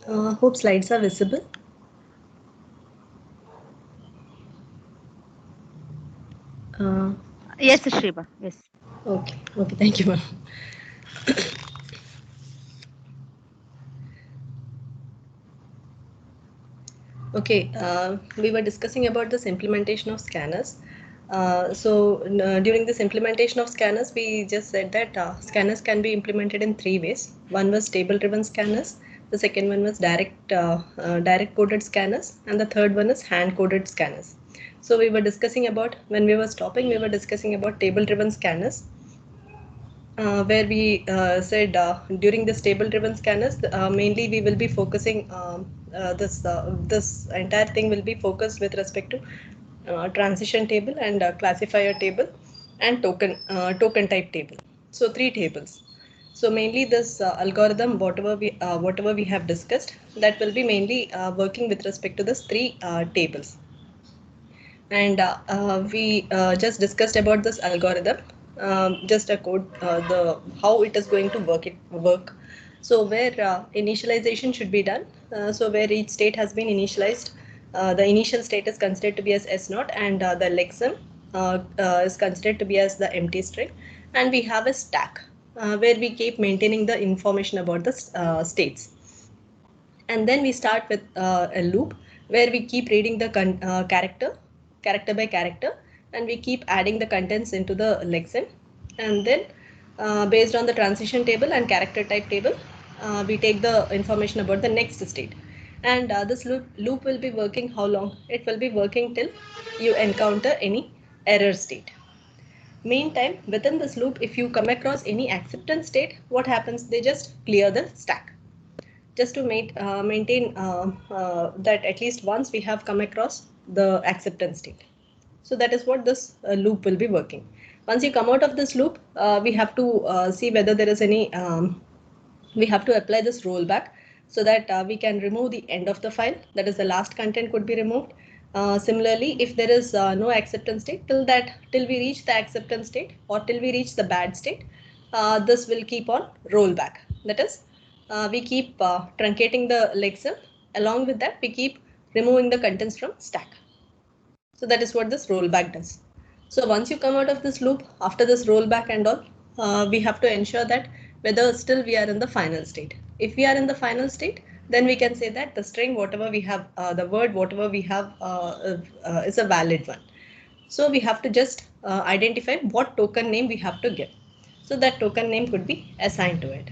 Hope slides are visible. Uh, Yes, Shriba. Yes. okay, thank you, ma'am. Okay, we were discussing about this implementation of scanners. During this implementation of scanners, we just said that scanners can be implemented in three ways. One was table-driven scanners. The second one was direct coded scanners, and the third one is hand-coded scanners. So we were discussing about when we were stopping, we were discussing about table-driven scanners, where we said during this table-driven scanners, mainly we will be focusing this entire thing will be focused with respect to transition table and classifier table and token type table. So three tables. So mainly this algorithm, whatever we have discussed, that will be mainly working with respect to this three tables. And we just discussed about this algorithm, just a code, the how it is going to work. So where initialization should be done, so where each state has been initialized, the initial state is considered to be as s naught, and the lexem is considered to be as the empty string, and we have a stack where we keep maintaining the information about the states. And then we start with a loop where we keep reading the character by character, and we keep adding the contents into the lexem. And then based on the transition table and character type table, we take the information about the next state. And this loop will be working how long? It will be working till you encounter any error state. Meantime, within this loop, if you come across any acceptance state, what happens? They just clear the stack, just to maintain that at least once we have come across the acceptance state. So that is what this loop will be working. Once you come out of this loop, we have to see whether there is any, we have to apply this rollback, so that we can remove the end of the file, that is the last content could be removed. Similarly, if there is no acceptance state till we reach the acceptance state or till we reach the bad state, this will keep on rollback. That is, we keep truncating the lexem. Along with that, we keep removing the contents from stack. So that is what this rollback does. So once you come out of this loop, after this rollback and all, we have to ensure that whether still we are in the final state. If we are in the final state, then we can say that the string, whatever we have, the word, whatever we have, is a valid one. So we have to just identify what token name we have to give. So that token name could be assigned to it.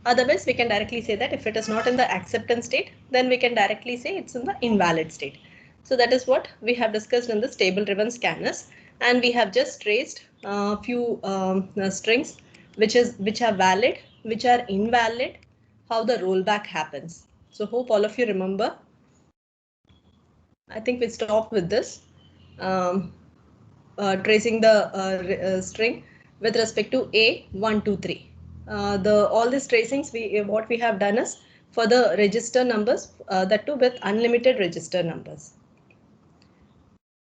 Otherwise, we can directly say that if it is not in the acceptance state, then we can directly say it's in the invalid state. So that is what we have discussed in this table-driven scanners, and we have just traced a few strings which are valid, which are invalid, how the rollback happens. So hope all of you remember. I think we stopped with this. Um, Tracing the string with respect to A123. All these tracings, what we have done is for the register numbers, that too with unlimited register numbers.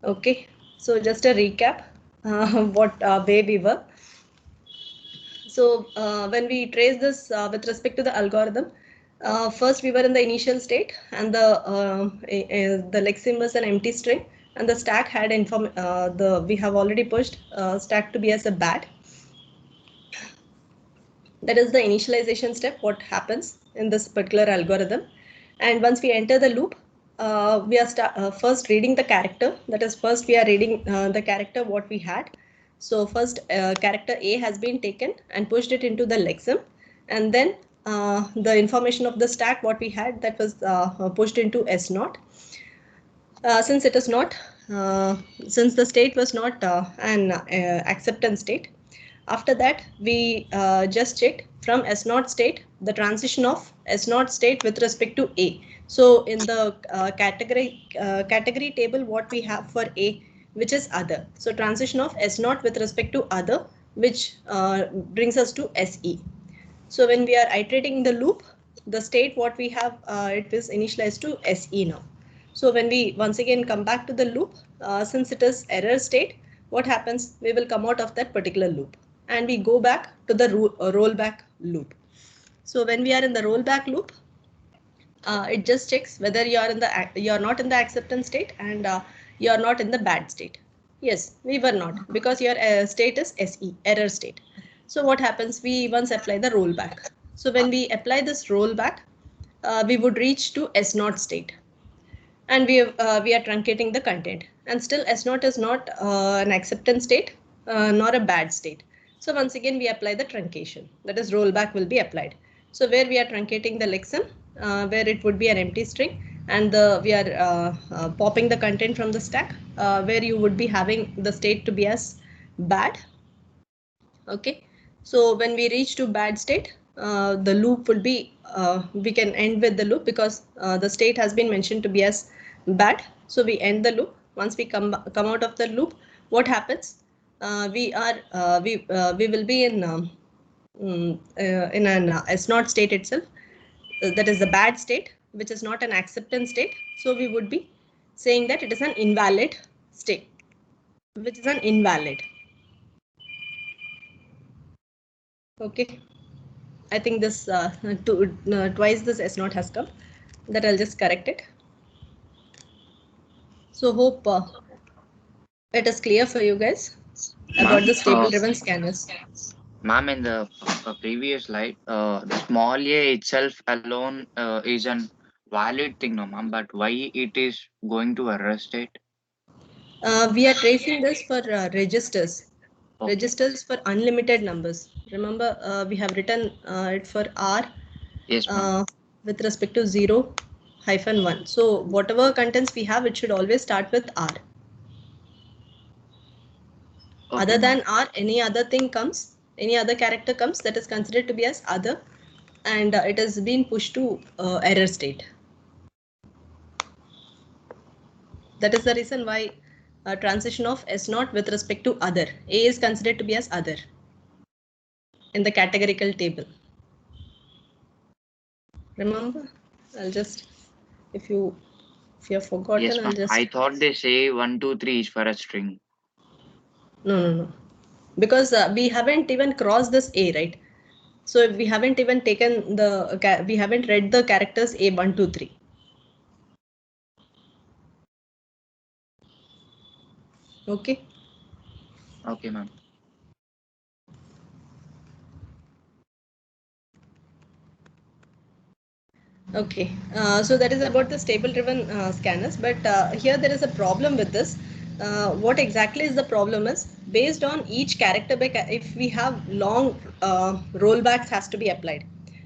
Okay, so just a recap what way we were. So when we trace this with respect to the algorithm, first we were in the initial state, and the lexem was an empty string, and the stack had we have already pushed stack to be as a bad. That is the initialization step, what happens in this particular algorithm. And once we enter the loop, we are first reading the character. That is, first we are reading the character what we had. So first character A has been taken and pushed it into the lexem, and then the information of the stack what we had, that was pushed into S naught. Since it is not, since the state was not an acceptance state, after that we just checked from S naught state the transition of S naught state with respect to A. So in the category table, what we have for A, which is other. So transition of S naught with respect to other, which brings us to SE. So when we are iterating the loop, the state what we have, it is initialized to SE now. So when we once again come back to the loop, since it is error state, what happens? We will come out of that particular loop and we go back to the rollback loop. So when we are in the rollback loop, It just checks whether you're not in the acceptance state and you're not in the bad state. Yes, we were not, because your state is SE, error state. So what happens? We once apply the rollback. So when we apply this rollback, we would reach to S0 state, and we are truncating the content, and still S0 is not an acceptance state nor a bad state. So once again we apply the truncation, that is rollback will be applied. So where we are truncating the lexem, where it would be an empty string, and we are popping the content from the stack, where you would be having the state to be as bad. Okay, so when we reach to bad state, the loop will be, we can end with the loop, because the state has been mentioned to be as bad. So we end the loop. Once we come out of the loop, what happens? We will be in an S0 state itself. That is the bad state, which is not an acceptance state. So we would be saying that it is an invalid state, which is an invalid. Okay, I think this twice this S0 has come. That I'll just correct it. So hope it is clear for you guys about the stable driven scanners. Ma'am, in the previous slide, the small a itself alone is an valid thing, no, ma'am. But why it is going to error state? We are tracing this for registers. Okay. Registers for unlimited numbers. Remember, we have written it for R. Yes, ma'am. With respect to 0-1. So whatever contents we have, it should always start with R. Okay, other than R, any other thing comes, any other character comes, that is considered to be as other, and it has been pushed to error state. That is the reason why transition of S0 with respect to other. A is considered to be as other in the categorical table. Remember, I'll just, if you have forgotten, yes, I'll just. I thought they say 1, 2, 3 is for a string. No. Because we haven't even crossed this A, right? So we haven't even taken the, we haven't read the characters A, 1, 2, 3. Okay. Okay, ma'am. Okay, so that is about the stable driven scanners, but here there is a problem with this. What exactly is the problem is, based on each character by if we have long rollbacks has to be applied.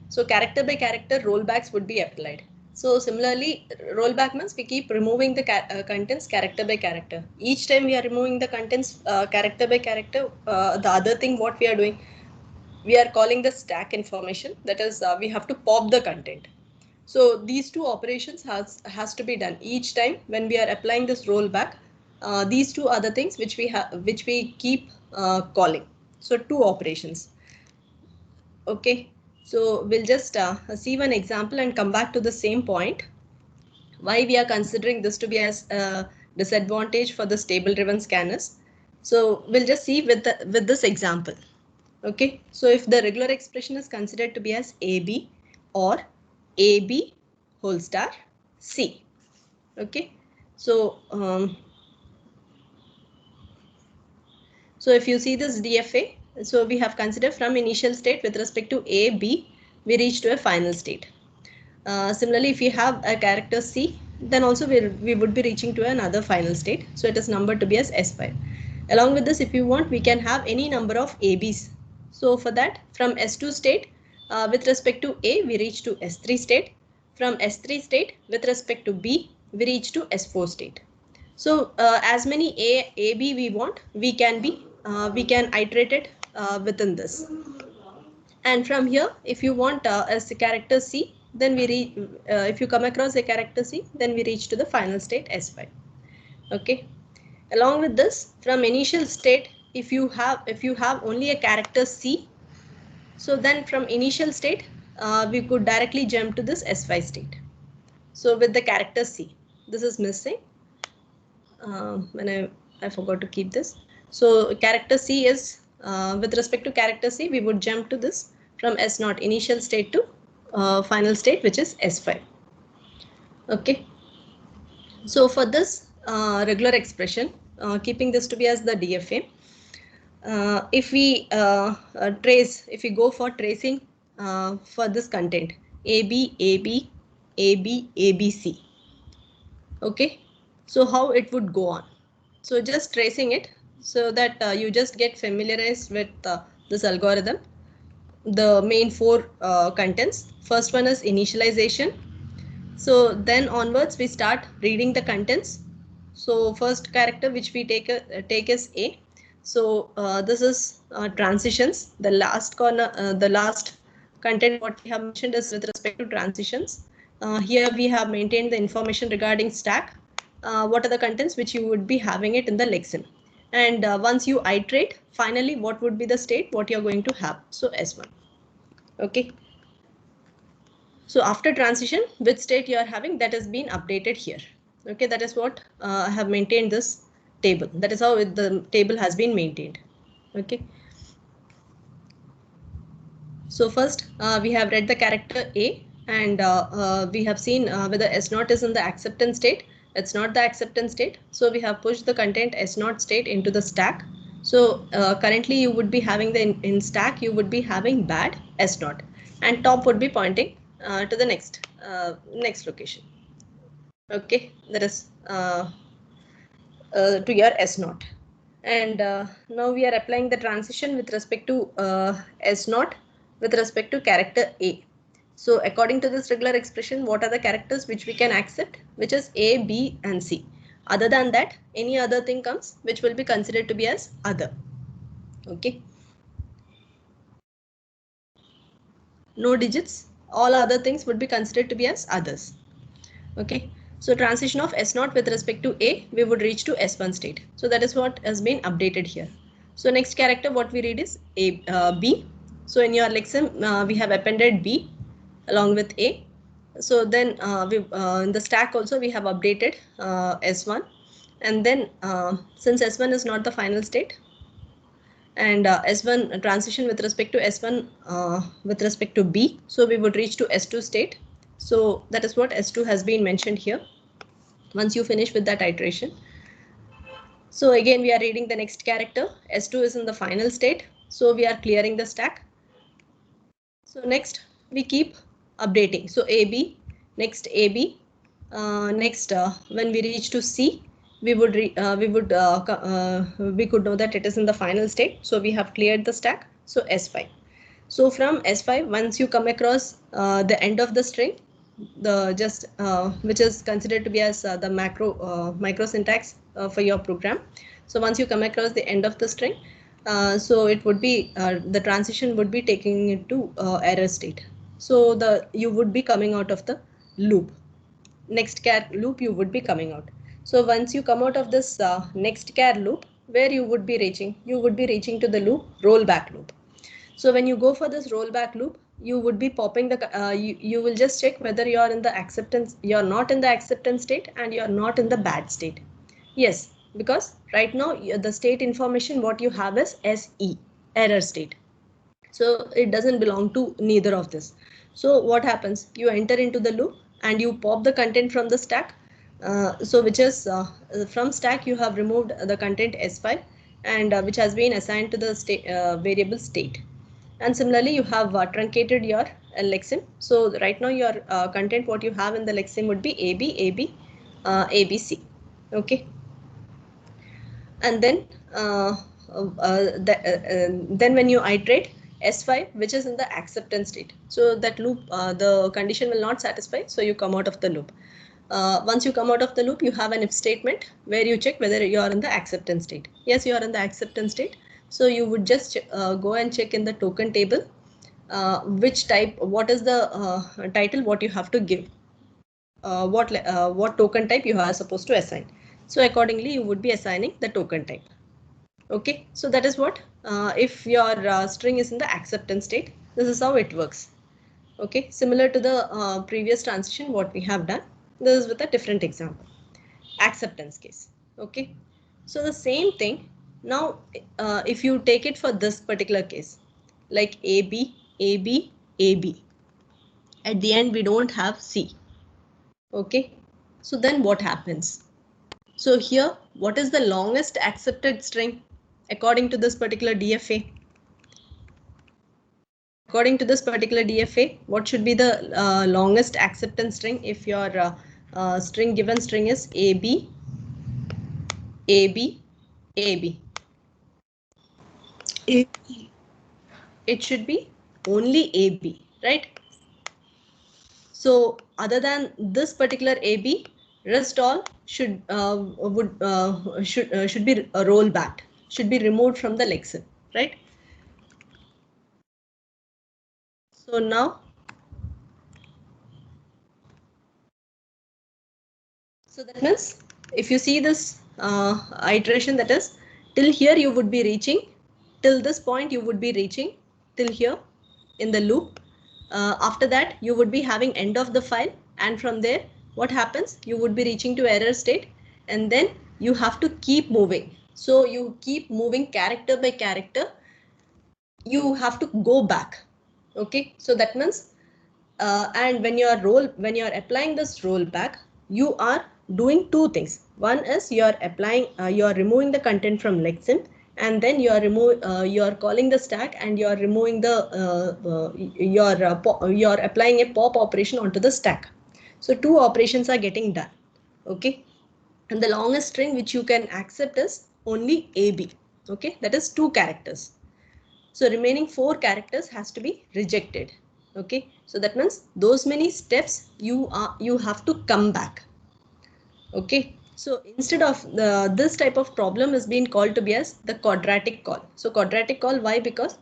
So character by character rollbacks would be applied. So similarly, rollback means we keep removing the contents character by character. Each time we are removing the contents character by character, the other thing what we are doing, we are calling the stack information. That is, we have to pop the content. So these two operations has to be done each time when we are applying this rollback. These two are the things which we keep calling. So two operations. Okay, so we'll just see one example and come back to the same point. Why we are considering this to be as a disadvantage for the stable driven scanners. So we'll just see with this example. Okay, so if the regular expression is considered to be as AB or AB whole star C. Okay, so so if you see this DFA, so we have considered from initial state with respect to A, B, we reach to a final state. Similarly, if we have a character C, then also we would be reaching to another final state. So it is numbered to be as S5. Along with this, if you want, we can have any number of ABs. So for that, from S2 state, with respect to A, we reach to S3 state. From S3 state, with respect to B, we reach to S4 state. So as many AB we want, we can iterate it within this. And from here, if you want as a character C, then if you come across a character C, then we reach to the final state S5. Okay. Along with this, from initial state, if you have only a character C, so then from initial state, we could directly jump to this S5 state. So with the character C, this is missing. And I forgot to keep this. So character C is, with respect to character C, we would jump to this from S0 initial state to final state, which is S5. Okay. So for this regular expression, keeping this to be as the DFA, if we if we go for tracing for this content, AB, AB, AB, ABC. Okay, so how it would go on? So just tracing it so that you just get familiarized with this algorithm. The main four contents. First one is initialization. So then onwards we start reading the contents. So first character which we take is A. So this is transitions. The last corner, the last content what we have mentioned is with respect to transitions. Here we have maintained the information regarding stack. What are the contents which you would be having it in the lexeme. And once you iterate, finally what would be the state what you're going to have. So S1. Okay. So after transition, which state you are having, that has been updated here. Okay, that is what I have maintained this table. That is how the table has been maintained. Okay. So first we have read the character A, and we have seen whether S0 is in the acceptance state. It's not the acceptance state. So we have pushed the content S0 state into the stack. So currently you would be having the in stack, you would be having bad S0, and top would be pointing to the next location. Okay, that is to your S0. And now we are applying the transition with respect to S0 with respect to character A. So according to this regular expression, what are the characters which we can accept, which is A, B and C. Other than that, any other thing comes which will be considered to be as other. Okay. No digits, all other things would be considered to be as others. Okay. So transition of S0 with respect to A, we would reach to S1 state. So that is what has been updated here. So next character what we read is B. So in your lexeme we have appended B along with A. So then in the stack also we have updated S1, and then since S1 is not the final state, and S1 transition with respect to S1 with respect to B, so we would reach to S2 state. So that is what S2 has been mentioned here. Once you finish with that iteration, so again we are reading the next character. S2 is in the final state, so we are clearing the stack. So next we keep updating. So AB, next AB, next when we reach to C, we could know that it is in the final state. So we have cleared the stack. So S5. So from S5, once you come across the end of the string, the just which is considered to be as the micro syntax for your program. So once you come across the end of the string, so it would be the transition would be taking it to error state. So you would be coming out of the loop. Next char loop you would be coming out. So once you come out of this next char loop, where you would be reaching? You would be reaching to the loop rollback loop. So when you go for this rollback loop, you would be popping the you will just check whether you are in the acceptance, you're not in the acceptance state and you're not in the bad state. Yes, because right now the state information what you have is SE, error state. So it doesn't belong to neither of this. So what happens? You enter into the loop and you pop the content from the stack. So which is from stack you have removed the content S5, and which has been assigned to the state variable state. And similarly you have truncated your lexeme. So right now your content what you have in the lexeme would be AB, AB, ABC. Okay. And then then when you iterate S5, which is in the acceptance state, so that loop the condition will not satisfy, so you come out of the loop. Once you come out of the loop, you have an if statement where you check whether you are in the acceptance state. Yes, you are in the acceptance state, so you would just go and check in the token table which type, what is the title what you have to give, what token type you are supposed to assign. So accordingly you would be assigning the token type. Okay, so that is what if your string is in the acceptance state, this is how it works. Okay, similar to the previous transition what we have done, this is with a different example, acceptance case. Okay, so the same thing now if you take it for this particular case, like AB, AB, AB, at the end we don't have C. Okay, So then what happens? So here, what is the longest accepted string according to this particular DFA? According to this particular DFA, what should be the longest acceptance string if your given string is AB, AB, AB? It should be only AB, right? So other than this particular AB, rest all should be a rollback, should be removed from the lexeme, right? So now, so that means if you see this iteration, that is till here you would be reaching, till this point you would be reaching till here in the loop. After that you would be having end of the file, and from there what happens, you would be reaching to error state, and then you have to keep moving. So you keep moving character by character, you have to go back. Okay, so that means and when you are applying this rollback, you are doing two things. One is you are applying you are removing the content from lexeme, and then you are calling the stack, and you are removing the you are applying a pop operation onto the stack. So two operations are getting done. Okay, and the longest string which you can accept is only AB. Okay, that is 2 characters. So remaining 4 characters has to be rejected. Okay, so that means those many steps you have to come back. Okay, so instead of this type of problem is being called to be as the quadratic call. So quadratic call, why? Because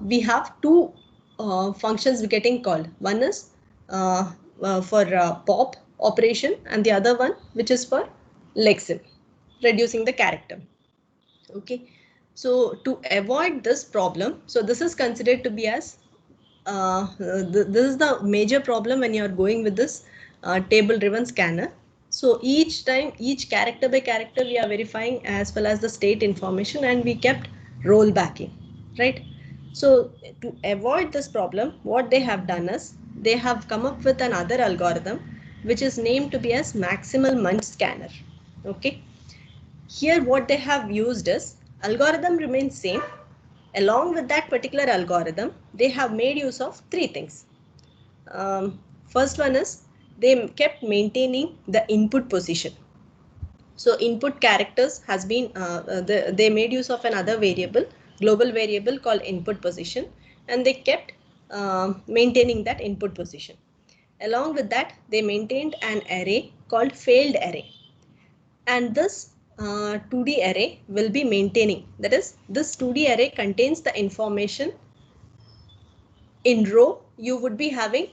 we have two functions getting called. One is for pop operation, and the other one which is for lexeme, reducing the character. Okay, so to avoid this problem, so this is considered to be as this is the major problem when you are going with this table driven scanner. So each time, each character by character, we are verifying as well as the state information, and we kept rollbacking, right? So to avoid this problem, what they have done is they have come up with another algorithm which is named to be as maximal munch scanner. Okay, here what they have used is algorithm remains same. Along with that particular algorithm, they have made use of 3 things. First one is they kept maintaining the input position. So input characters has been they made use of another variable, global variable called input position, and they kept maintaining that input position. Along with that, they maintained an array called failed array, and this 2D array will be maintaining. That is, this 2D array contains the information. In row, you would be having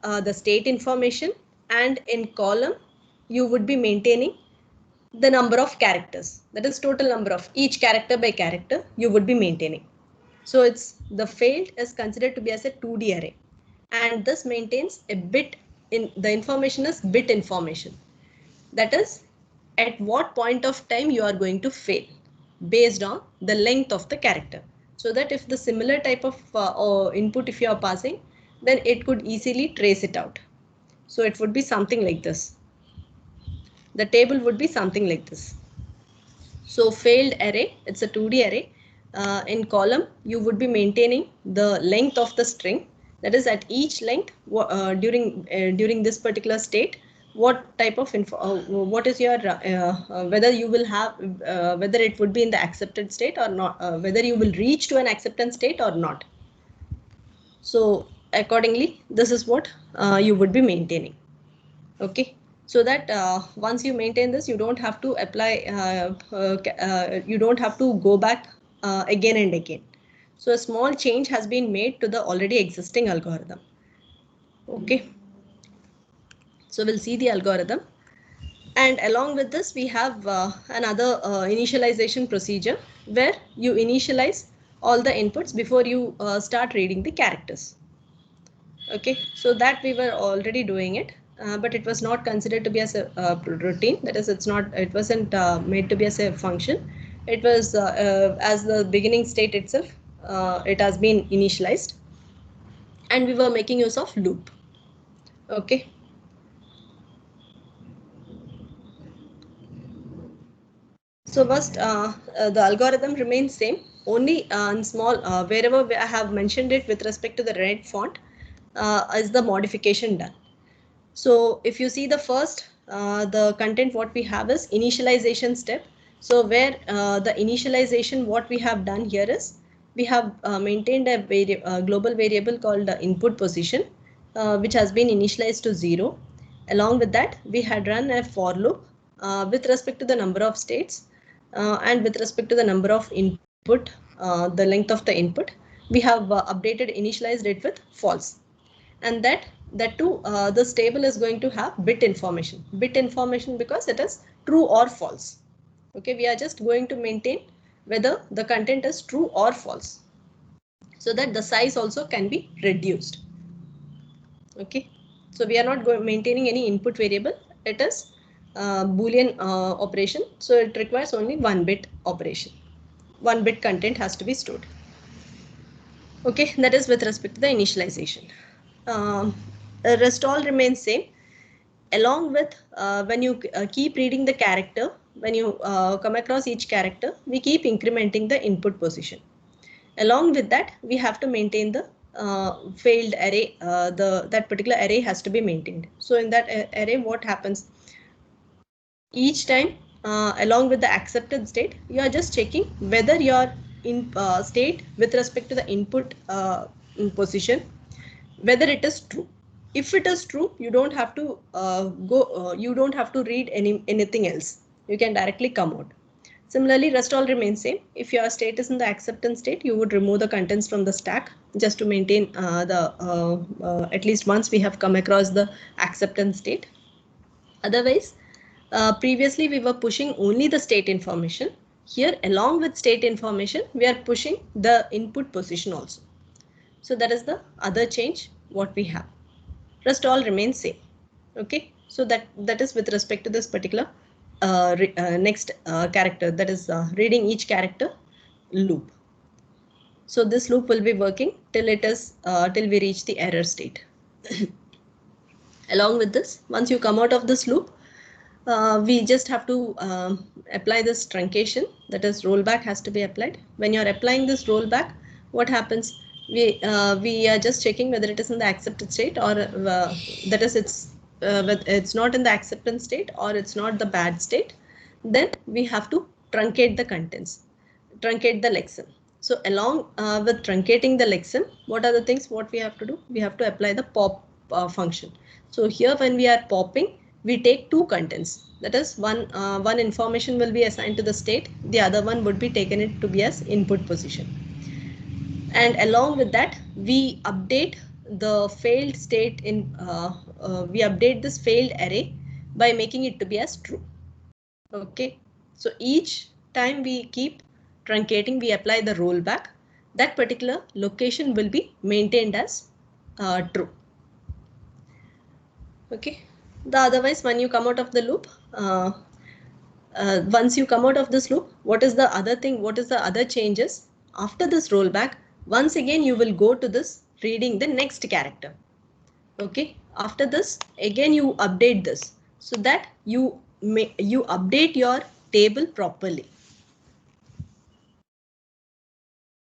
the state information, and in column, you would be maintaining the number of characters. That is total number of each character by character you would be maintaining. So it's the failed is considered to be as a 2D array, and this maintains a bit in the information is bit information. That is, at what point of time you are going to fail based on the length of the character. So that if the similar type of input if you are passing, then it could easily trace it out. So it would be something like this. The table would be something like this. So failed array, it's a 2D array. In column, you would be maintaining the length of the string. That is, at each length during this particular state, what type of info, what is your whether you will have whether it would be in the accepted state or not, whether you will reach to an acceptance state or not. So accordingly, this is what you would be maintaining. Okay, so that once you maintain this, you don't have to apply you don't have to go back again and again. So a small change has been made to the already existing algorithm. Okay, so we'll see the algorithm, and along with this we have another initialization procedure where you initialize all the inputs before you start reading the characters. Okay, so that we were already doing it, but it was not considered to be as a routine. That is, it wasn't made to be as a function. It was as the beginning state itself, it has been initialized, and we were making use of loop. Okay, So first, the algorithm remains same. Only in small, wherever I have mentioned it with respect to the red font, is the modification done. So if you see the first, the content what we have is initialization step. So where the initialization what we have done here is we have maintained a global variable called input position, which has been initialized to 0. Along with that, we had run a for loop with respect to the number of states and with respect to the number of input, the length of the input. We have updated initialized it with false, and that too this table is going to have bit information because it is true or false. Okay, we are just going to maintain whether the content is true or false, so that the size also can be reduced. Okay, so we are not maintaining any input variable. It is boolean operation, so it requires only 1 bit operation. 1 bit content has to be stored. Okay, that is with respect to the initialization. Rest all remains same. Along with when you keep reading the character, when you come across each character, we keep incrementing the input position. Along with that, we have to maintain the failed array. That particular array has to be maintained. So in that array, what happens? Each time, along with the accepted state, you are just checking whether your state with respect to the input position, whether it is true. If it is true, you don't have to you don't have to read anything else. You can directly come out. Similarly, rest all remains same. If your state is in the acceptance state, you would remove the contents from the stack just to maintain at least once we have come across the acceptance state. Otherwise, previously we were pushing only the state information. Here, along with state information, we are pushing the input position also. So that is the other change what we have. Rest all remains same. Okay, so that is with respect to this particular next character, that is reading each character loop. So this loop will be working till it is till we reach the error state. Along with this, once you come out of this loop, we just have to apply this truncation, that is rollback has to be applied. When you are applying this rollback, what happens? We are just checking whether it is in the accepted state or that is it's not in the acceptance state or it's not the bad state. Then we have to truncate the contents, truncate the lexem. So along with truncating the lexem, what are the things what we have to do? We have to apply the pop function. So here when we are popping, we take two contents. That is one information will be assigned to the state. The other one would be taken it to be as input position. And along with that, we update the failed state in we update this failed array by making it to be as true. Okay, so each time we keep truncating, we apply the rollback. That particular location will be maintained as true. Okay, the otherwise when you come out of the loop, once you come out of this loop, what is the other thing? What is the other changes? After this rollback, once again you will go to this reading the next character. Okay, after this again you update this so that you update your table properly.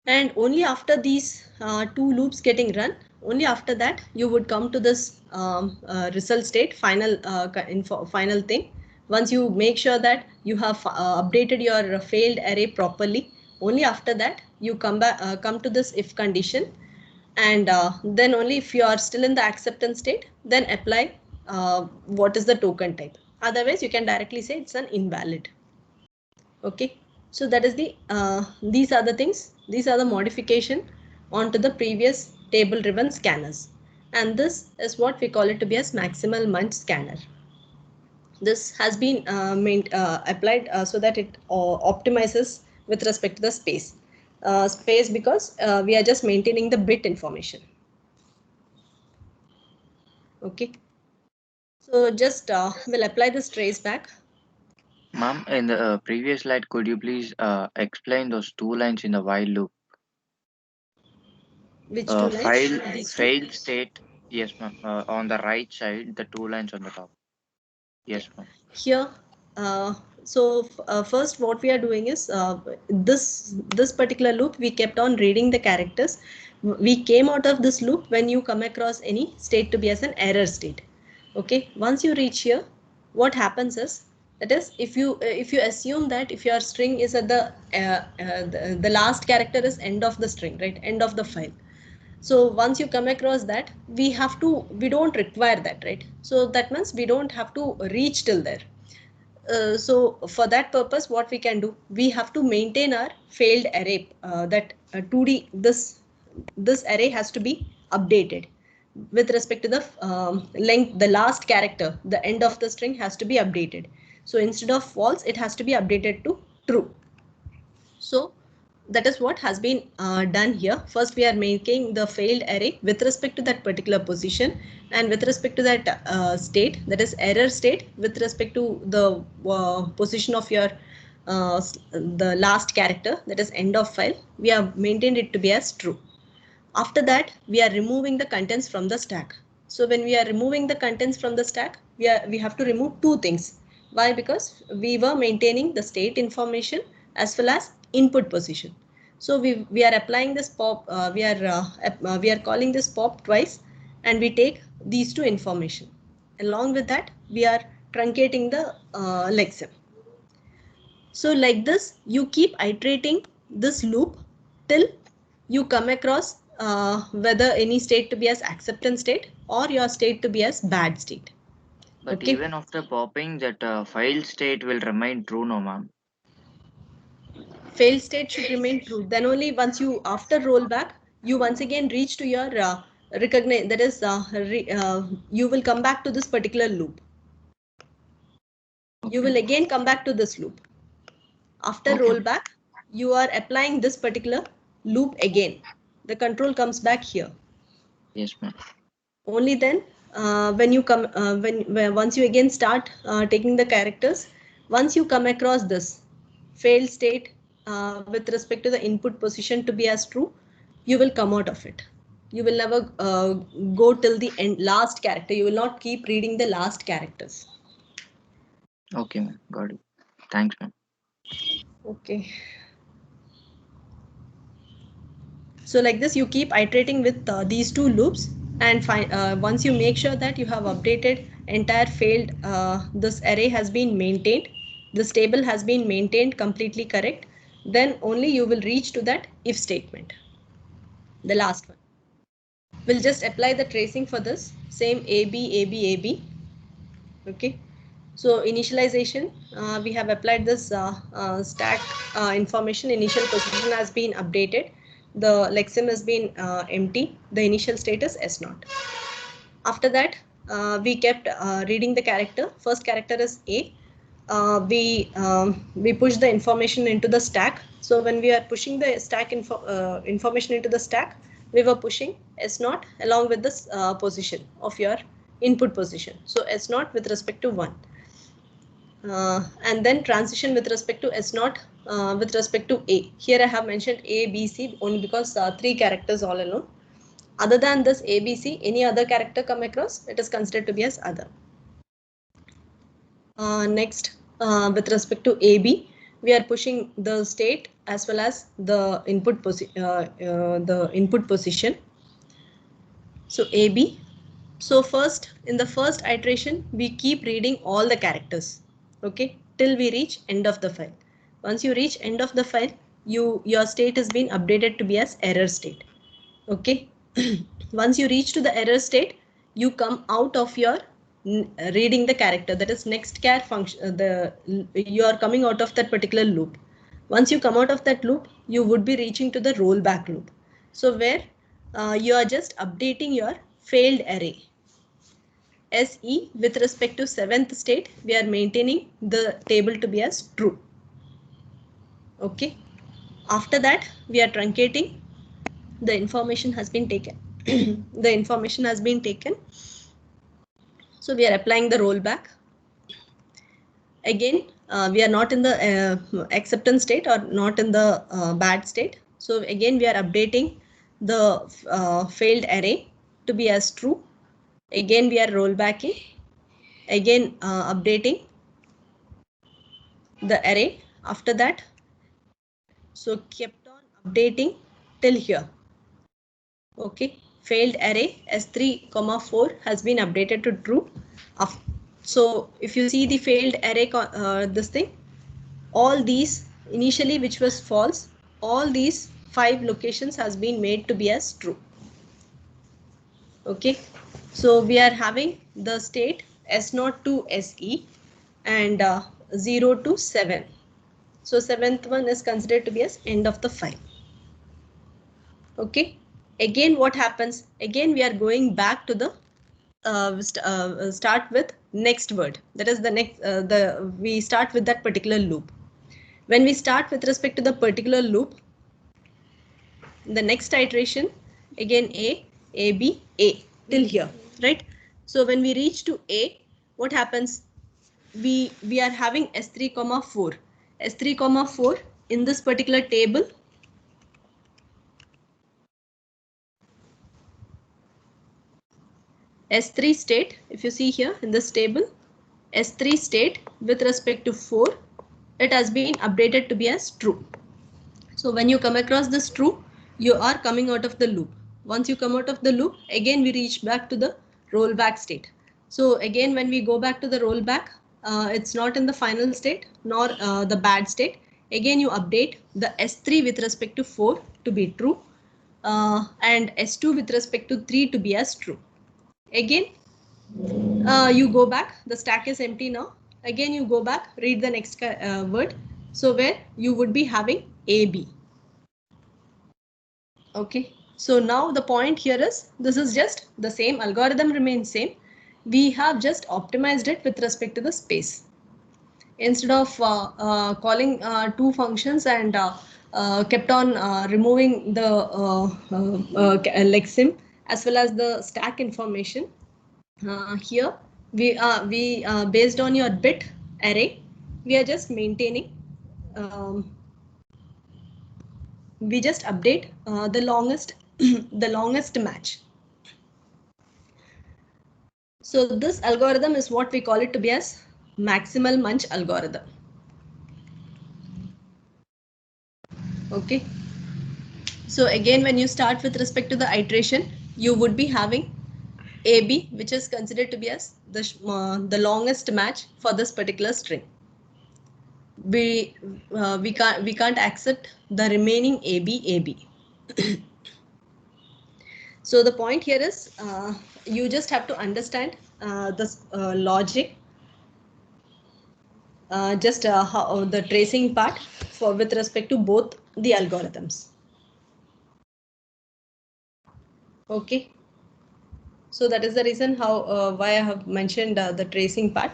And only after these two loops getting run, only after that you would come to this result state, final final thing. Once you make sure that you have updated your failed array properly, only after that you come to this if condition, and then only if you are still in the acceptance state, then apply what is the token type. Otherwise you can directly say it's an invalid. Okay, so that is the these are the things, these are the modification onto the previous table driven scanners, and this is what we call it to be as maximal munch scanner. This has been applied so that it optimizes with respect to the space because we are just maintaining the bit information. Okay, so just we'll apply this trace back. Ma'am, in the previous slide, could you please explain those two lines in the while loop? Which two lines? These two. Failed state. Yes, ma'am. On the right side, the two lines on the top. Yes, Yeah. ma'am. Here, First what we are doing is this particular loop we kept on reading the characters. We came out of this loop when you come across any state to be as an error state. Okay, once you reach here, what happens is, that is, if you assume that if your string is at the last character is end of the string, right, end of the file. So once you come across that, we don't require that, right? So that means we don't have to reach till there. So for that purpose, what we can do, we have to maintain our failed array, that 2D, this array has to be updated with respect to the length, the last character, the end of the string has to be updated. So instead of false, it has to be updated to true. So that is what has been done here. First, we are making the failed array with respect to that particular position, and with respect to that state, that is error state, with respect to the position of your the last character, that is end of file, we have maintained it to be as true. After that, we are removing the contents from the stack. So when we are removing the contents from the stack, we have to remove two things. Why? Because we were maintaining the state information as well as input position. So we are applying this pop, we are calling this pop twice, and we take these two information. Along with that, we are truncating the lexem. So like this, you keep iterating this loop till you come across whether any state to be as acceptance state or your state to be as bad state. But Okay. even after popping, that file state will remain true, no ma'am. Fail state should remain true. Then only once you, after rollback, you once again reach to your recognize, that is you will come back to this particular loop. Okay. You will again come back to this loop. After Okay. rollback, you are applying this particular loop again. The control comes back here. Yes, ma'am. Only then when you come when once you again start taking the characters, once you come across this failed state with respect to the input position to be as true, you will come out of it. You will never go till the end last character. You will not keep reading the last characters. Okay, ma'am. Got it. Thanks, ma'am. Okay. So like this, you keep iterating with these two loops, and once you make sure that you have updated entire failed, this array has been maintained, this table has been maintained completely correct, then only you will reach to that if statement, the last one. We'll just apply the tracing for this, same AB, AB, AB. Okay. So initialization, we have applied this stack information, initial position has been updated. The lexem has been empty. The initial status S0. After that, we kept reading the character. First character is A. We push the information into the stack. So when we are pushing the stack information into the stack, we were pushing S0 along with this position of your input position. So S0 with respect to 1. And then transition with respect to S0 with respect to A. Here I have mentioned A, B, C only because 3 characters all alone. Other than this A, B, C, any other character come across, it is considered to be as other. Next, with respect to AB, we are pushing the state as well as the input position. So AB. So first, in the first iteration, we keep reading all the characters, okay, till we reach end of the file. Once you reach end of the file, your state has been updated to be as error state, okay. Once you reach to the error state, you come out of your reading the character, that is next char function, you are coming out of that particular loop. Once you come out of that loop, you would be reaching to the rollback loop. So where you are just updating your failed array. SE with respect to 7th state, we are maintaining the table to be as true. Okay. After that, we are truncating. The information has been taken. The information has been taken. So we are applying the rollback. Again, we are not in the acceptance state or not in the bad state. So again, we are updating the failed array to be as true. Again, we are rollbacking. Again, updating. the array after that. So kept on updating till here. Okay, failed array S3, 4 has been updated to true. So if you see the failed array, this thing, all these initially which was false, all these 5 locations has been made to be as true. Okay, so we are having the state S0 to SE and 0 to 7. So 7th one is considered to be as end of the file. Okay, again what happens? Again we are going back to the start with next word. That is the next we start with that particular loop. When we start with respect to the particular loop, the next iteration again A, B, A till here, right? So when we reach to A, what happens? We are having S3, 4. S3, 4 in this particular table. S3 state, if you see here in this table, S3 state with respect to 4, it has been updated to be as true. So when you come across this true, you are coming out of the loop. Once you come out of the loop, again we reach back to the rollback state. So again when we go back to the rollback, it's not in the final state nor the bad state. Again you update the S3 with respect to 4 to be true and S2 with respect to 3 to be as true. Again you go back, the stack is empty now. Again you go back, read the next word. So where you would be having AB. Okay, so now the point here is this is just the same algorithm remains same. We have just optimized it with respect to the space. Instead of calling two functions and kept on removing the lexim as well as the stack information. Here we based on your bit array, we are just maintaining. We just update the longest the longest match. So this algorithm is what we call it to be as maximal munch algorithm. Okay. So again, when you start with respect to the iteration, you would be having AB, which is considered to be as the longest match for this particular string. We can't accept the remaining AB. So the point here is you just have to understand this logic, just how the tracing part for with respect to both the algorithms. Okay. So that is the reason how why I have mentioned the tracing part.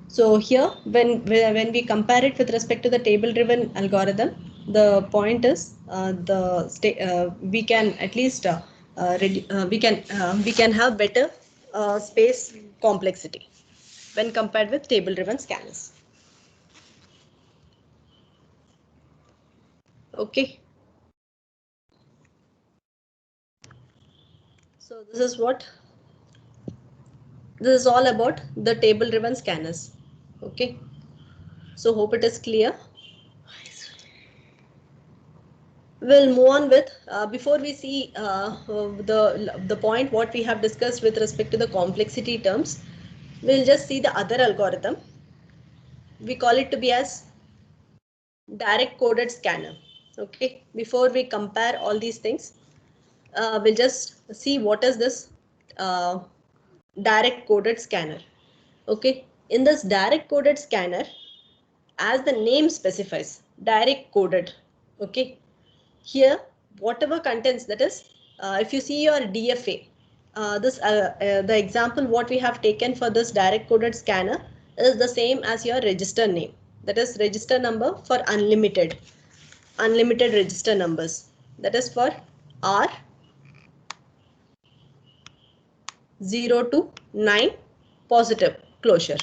So here, when we compare it with respect to the table-driven algorithm, the point is we can at least we can have better space complexity when compared with table-driven scanners. Okay. So this is all about the table-driven scanners. Okay. So hope it is clear. We'll move on with before we see the point what we have discussed with respect to the complexity terms. We'll just see the other algorithm. We call it to be as direct coded scanner. Okay, before we compare all these things, we'll just see what is this direct coded scanner. Okay, in this direct coded scanner, as the name specifies, direct coded. Okay, here whatever contents, that is if you see your DFA, the example what we have taken for this direct coded scanner is the same as your register name, that is register number for unlimited register numbers, that is for R 0 to 9 positive closure.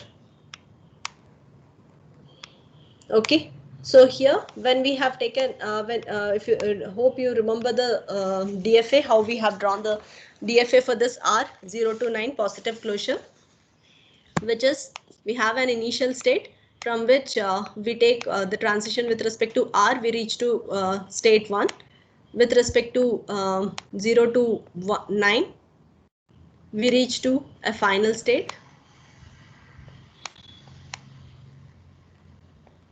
Okay, so here when we have taken if you hope you remember the DFA, how we have drawn the DFA for this R 0 to 9 positive closure, which is we have an initial state from which we take the transition with respect to R, we reach to state 1. With respect to 0 to 9, we reach to a final state.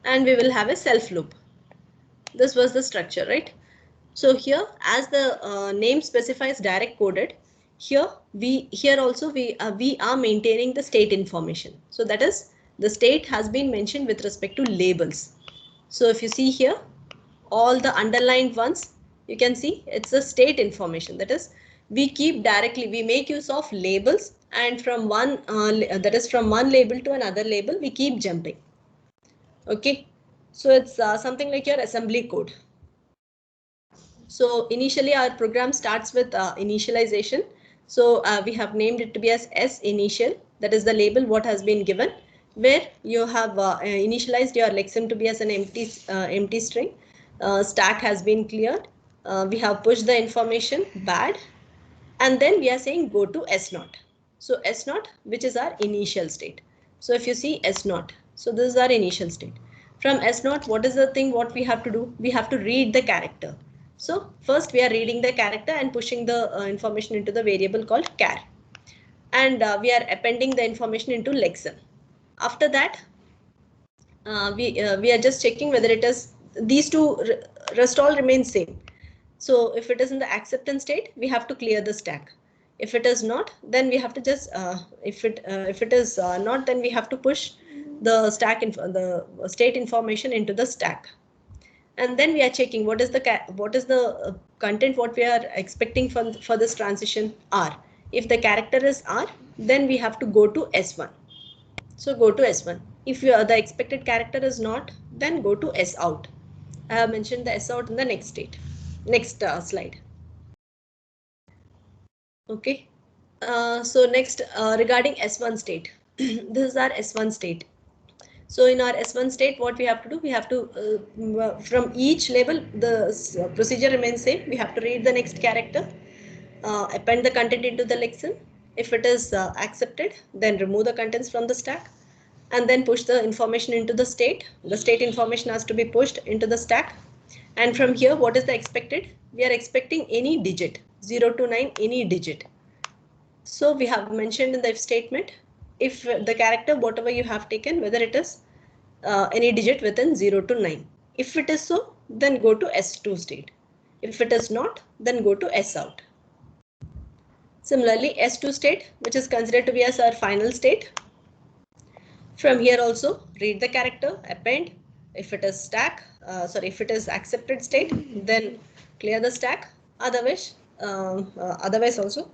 And we will have a self loop. This was the structure, right? So here, as the name specifies direct coded, here also we are maintaining the state information. So that is, the state has been mentioned with respect to labels. So if you see here, all the underlined ones, you can see it's the state information. That is, we keep directly, we make use of labels, and from one that is from one label to another label, we keep jumping. Okay, so it's something like your assembly code. So initially our program starts with initialization. So we have named it to be as S initial. That is the label what has been given, where you have initialized your lexem to be as an empty string. Stack has been cleared. We have pushed the information bad, and then we are saying go to S0. So S0, which is our initial state. So if you see S0, so this is our initial state. From S0, what is the thing what we have to do? We have to read the character. So first we are reading the character and pushing the information into the variable called char. And we are appending the information into lexem. After that, we are just checking whether it is, these two rest all remain same. So if it is in the acceptance state, we have to clear the stack. If it is not, then we have to just if it is not, then we have to push the stack the state information into the stack. And then we are checking what is the content what we are expecting for this transition R. If the character is R, then we have to go to S1. So go to S1. If the expected character is not, then go to S out. I have mentioned the S out in the next slide. Okay. So next, regarding S1 state, this is our S1 state. So in our S1 state, what we have to do, we have to, from each label, the procedure remains same. We have to read the next character, append the content into the lexem. If it is accepted, then remove the contents from the stack, and then push the information into the state. The state information has to be pushed into the stack. And from here, what is the expected? We are expecting any digit, 0 to 9, any digit. So we have mentioned in the if statement, if the character, whatever you have taken, whether it is any digit within 0 to 9. If it is so, then go to S2 state. If it is not, then go to S out. Similarly, S2 state, which is considered to be as our final state. From here also, read the character, append. If it is if it is accepted state, then clear the stack. Otherwise also,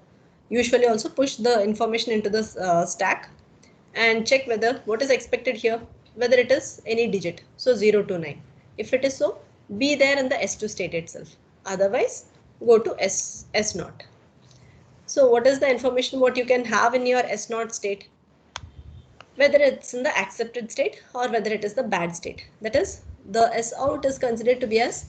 usually also push the information into the stack and check whether what is expected here, whether it is any digit. So 0 to 9. If it is so, be there in the S2 state itself. Otherwise, go to S0. So what is the information what you can have in your S0 state? Whether it's in the accepted state or whether it is the bad state. That is, the S out is considered to be as,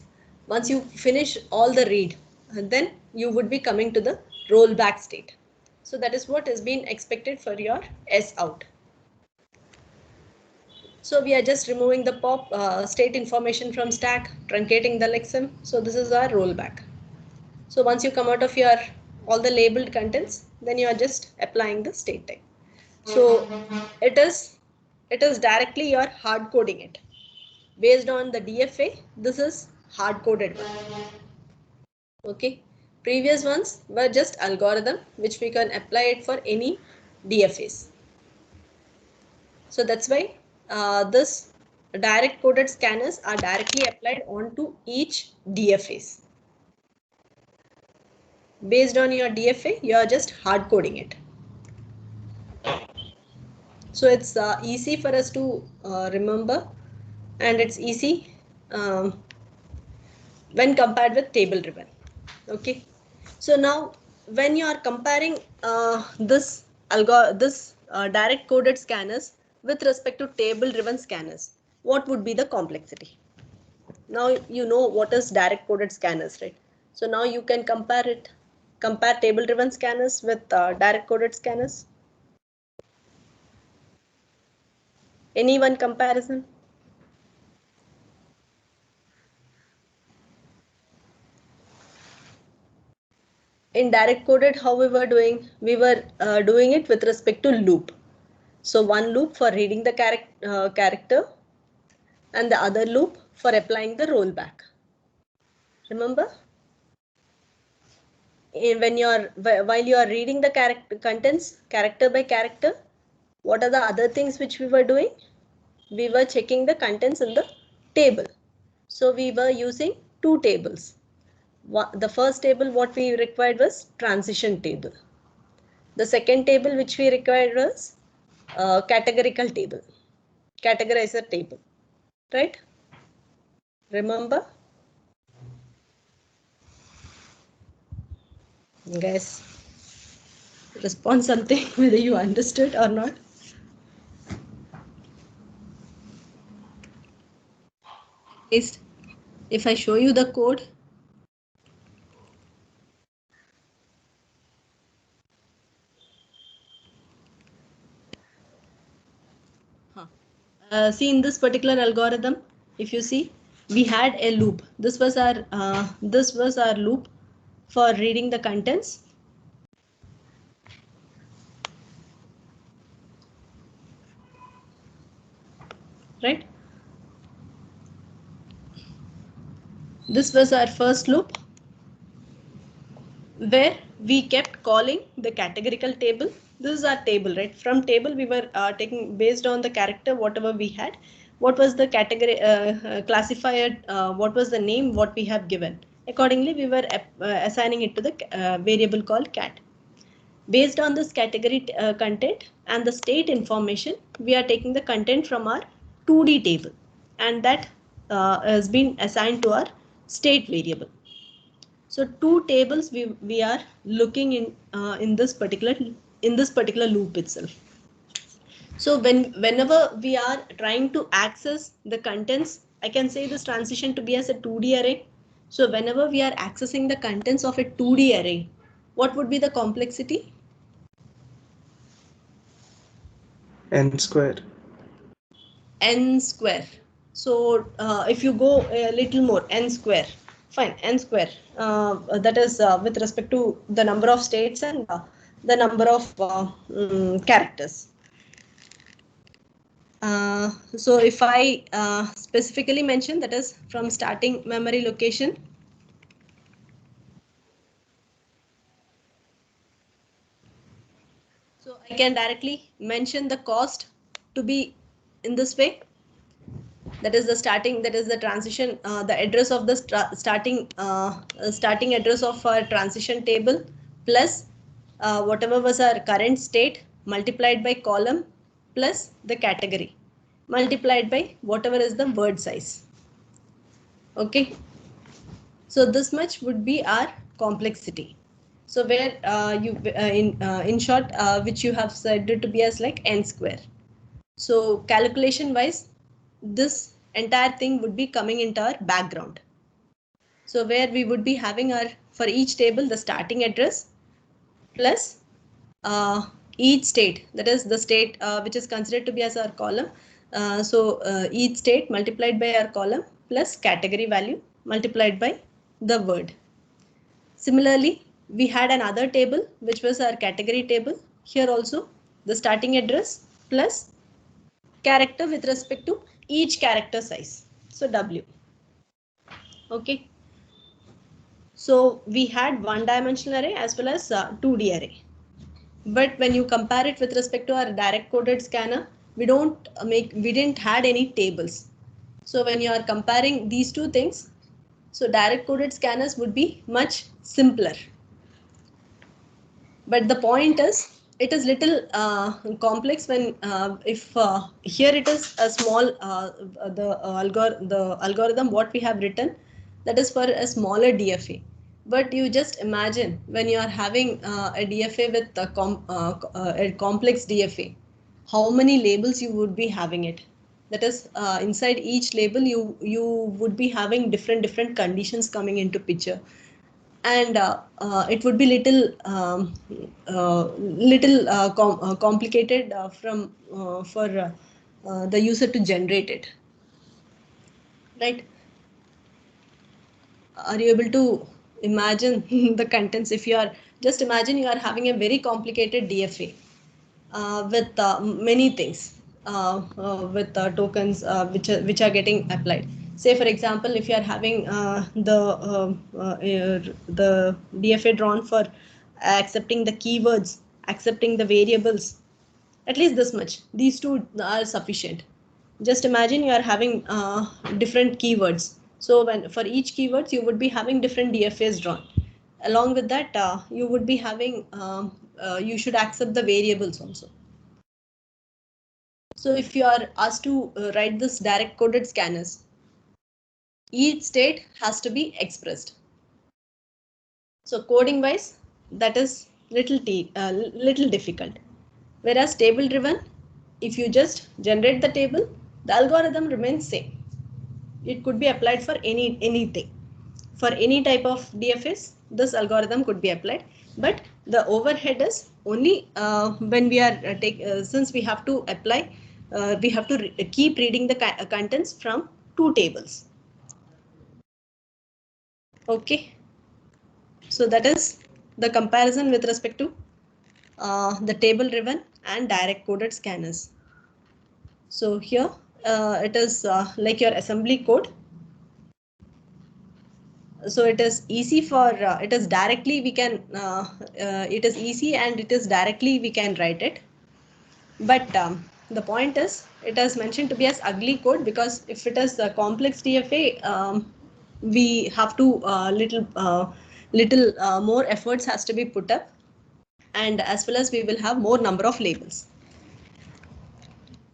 once you finish all the read, and then you would be coming to the rollback state. So that is what is being expected for your S out. So we are just removing the pop state information from stack, truncating the lexem. So this is our rollback. So once you come out of your all the labeled contents, then you are just applying the state type. So it is directly you are hard coding it based on the DFA. This is hard coded one. Okay, previous ones were just algorithm which we can apply it for any DFAs. So that's why this direct coded scanners are directly applied onto each DFAs. Based on your DFA, you are just hard coding it. So it's easy for us to remember, and it's easy when compared with table driven. Okay, so now when you are comparing this direct coded scanners with respect to table driven scanners, what would be the complexity? Now you know what is direct coded scanners, right? So now you can compare table driven scanners with direct coded scanners. Any one comparison? In direct coded, how we were doing? We were doing it with respect to loop. So one loop for reading the character and the other loop for applying the rollback. Remember? When while you are reading the contents character by character, what are the other things which we were doing? We were checking the contents in the table. So we were using two tables. The first table what we required was transition table. The second table which we required was categorical table, categorizer table, right? Remember? Guys, respond something whether you understood or not. At least if I show you the code, see in this particular algorithm, if you see, we had a loop. This was our loop for reading the contents. Right? This was our first loop where we kept calling the categorical table. This is our table, right? From table we were taking based on the character whatever we had. What was the category classifier? What was the name? What we have given? Accordingly, we were assigning it to the variable called cat. Based on this category content and the state information, we are taking the content from our 2D table, and that has been assigned to our state variable. So two tables we are looking in this particular loop itself. So whenever we are trying to access the contents, I can say this transition to be as a 2D array. So whenever we are accessing the contents of a 2D array, what would be the complexity? N square. N square. So if you go a little more, n square, fine, n square, that is with respect to the number of states and the number of characters. So if I specifically mention, that is from starting memory location, so I can directly mention the cost to be in this way. That is the starting, that is the transition, the address of the starting address of our transition table plus whatever was our current state multiplied by column plus the category multiplied by whatever is the word size. Okay, so this much would be our complexity. So where in short, which you have said to be as like n square. So calculation wise, this entire thing would be coming into our background. So where we would be having our, for each table, the starting address plus each state, that is the state which is considered to be as our column. Each state multiplied by our column plus category value multiplied by the word. Similarly, we had another table which was our category table. Here also the starting address plus character with respect to each character size. So W. Okay. So we had one dimensional array as well as 2D array. But when you compare it with respect to our direct coded scanner, we didn't had any tables. So when you are comparing these two things, so direct coded scanners would be much simpler. But the point is, it is little complex when if here it is a small the algorithm what we have written, that is for a smaller DFA. But you just imagine when you are having a DFA with a complex DFA, how many labels you would be having it. That is inside each label you would be having different conditions coming into picture, and it would be little complicated for the user to generate it, right? Are you able to imagine the contents? If you are, just imagine you are having a very complicated DFA with many things, with tokens which are getting applied. Say for example, if you are having the DFA drawn for accepting the keywords, accepting the variables, at least this much. These two are sufficient. Just imagine you are having different keywords. So when for each keywords you would be having different DFAs drawn. Along with that, you would be having you should accept the variables also. So if you are asked to write this direct coded scanners, each state has to be expressed. So coding wise, that is little difficult. Whereas table driven, if you just generate the table, the algorithm remains same. It could be applied for anything. For any type of DFS, this algorithm could be applied. But the overhead is only when we are since we have to apply, we have to keep reading the contents from two tables. Okay. So that is the comparison with respect to the table driven and direct coded scanners. So here it is like your assembly code. So it is easy for it is directly we can it is easy and it is directly we can write it. But the point is it is mentioned to be as ugly code because if it is a complex DFA, we have to little more efforts has to be put up, and as well as we will have more number of labels.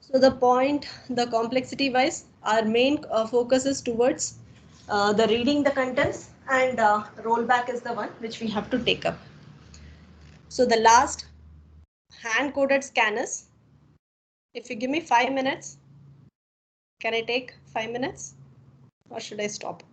So the point, the complexity wise, our main focus is towards the reading the contents, and rollback is the one which we have to take up. So the last, hand coded scanners. If you give me 5 minutes, can I take 5 minutes or should I stop?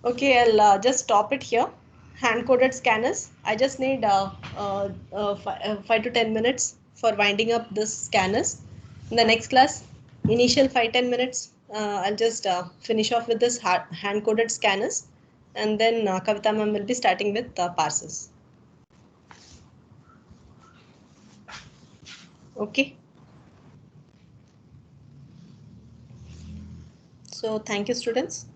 Okay, I'll just stop it here. Hand coded scanners. I just need 5 to 10 minutes for winding up this scanners. In the next class, initial 5-10 minutes, I'll just finish off with this hand coded scanners, and then Kavita ma'am will be starting with parsers. Okay. So thank you, students.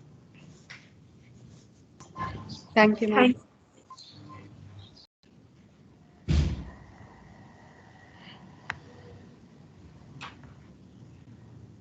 Thank you, ma'am.